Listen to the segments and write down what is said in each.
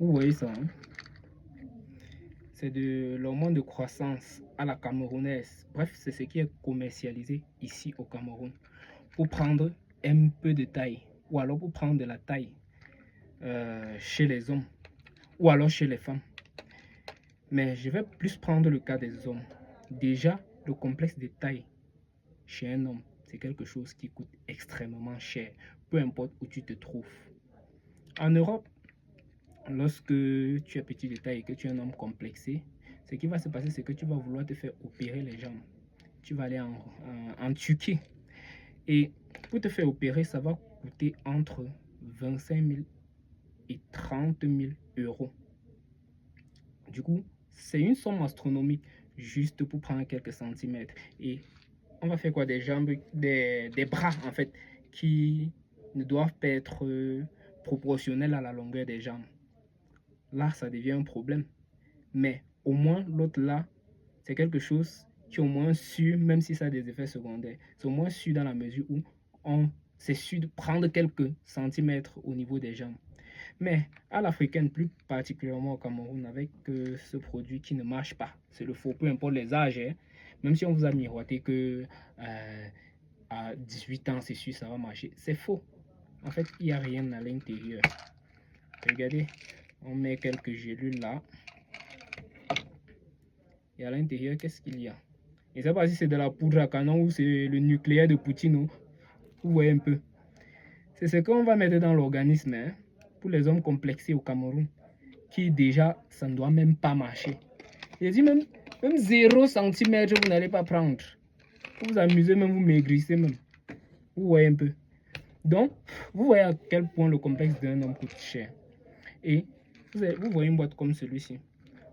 Vous voyez ça, hein? C'est de l'hormone de croissance à la camerounaise. Bref, c'est ce qui est commercialisé ici au Cameroun. Pour prendre un peu de taille, ou alors pour prendre de la taille chez les hommes, ou alors chez les femmes. Mais je vais plus prendre le cas des hommes. Déjà, le complexe de taille chez un homme, c'est quelque chose qui coûte extrêmement cher, peu importe où tu te trouves. En Europe, lorsque tu es petit de taille et que tu es un homme complexé, ce qui va se passer, c'est que tu vas vouloir te faire opérer les jambes. Tu vas aller en Turquie. Et pour te faire opérer, ça va coûter entre 25 000 et 30 000 euros. Du coup, c'est une somme astronomique juste pour prendre quelques centimètres. Et on va faire quoi? Des jambes, des bras en fait, qui ne doivent pas être proportionnels à la longueur des jambes. Là, ça devient un problème. Mais au moins, l'autre là, c'est quelque chose qui est au moins sûr, même si ça a des effets secondaires. C'est au moins sûr dans la mesure où c'est sûr de prendre quelques centimètres au niveau des jambes. Mais à l'africaine, plus particulièrement au Cameroun, avec ce produit qui ne marche pas, c'est le faux, peu importe les âges, hein. Même si on vous a miroité que à 18 ans, c'est sûr, ça va marcher, c'est faux. En fait, il n'y a rien à l'intérieur. Regardez, on met quelques gélules là. Et à l'intérieur, qu'est-ce qu'il y a? Je ne sais pas si c'est de la poudre à canon ou c'est le nucléaire de Poutine. Vous voyez un peu. C'est ce qu'on va mettre dans l'organisme, hein, pour les hommes complexés au Cameroun, qui déjà, ça ne doit même pas marcher. J'ai dit même 0 cm, vous n'allez pas prendre. Vous vous amusez même, vous maigrissez même. Vous voyez un peu. Donc, vous voyez à quel point le complexe d'un homme coûte cher. Et vous voyez une boîte comme celui-ci.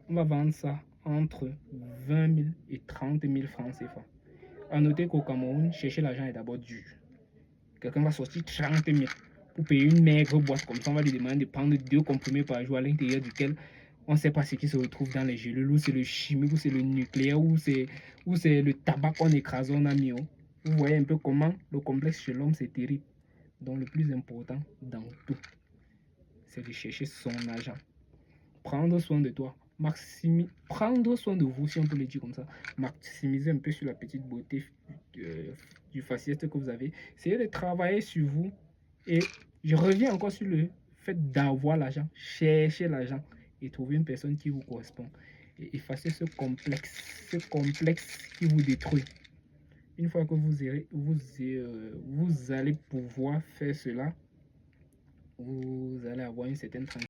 On va vendre ça entre 20 000 et 30 000 francs CFA. A noter qu'au Cameroun, chercher l'argent est d'abord dur. Quelqu'un va sortir 30 000 pour payer une maigre boîte comme ça. On va lui demander de prendre 2 comprimés par jour à l'intérieur duquel on ne sait pas ce qui se retrouve dans les gélules, ou c'est le chimique, ou c'est le nucléaire, ou c'est le tabac qu'on écrase, on a mis. Vous voyez un peu comment le complexe chez l'homme, c'est terrible. Donc le plus important dans tout, c'est de chercher son argent. Prendre soin de toi. Prendre soin de vous, si on peut le dire comme ça. Maximiser un peu sur la petite beauté du faciès que vous avez. Essayez de travailler sur vous. Et je reviens encore sur le fait d'avoir l'argent. Chercher l'argent et trouver une personne qui vous correspond. Et effacer ce complexe qui vous détruit. Une fois que vous allez pouvoir faire cela, vous allez avoir une certaine tranquillité.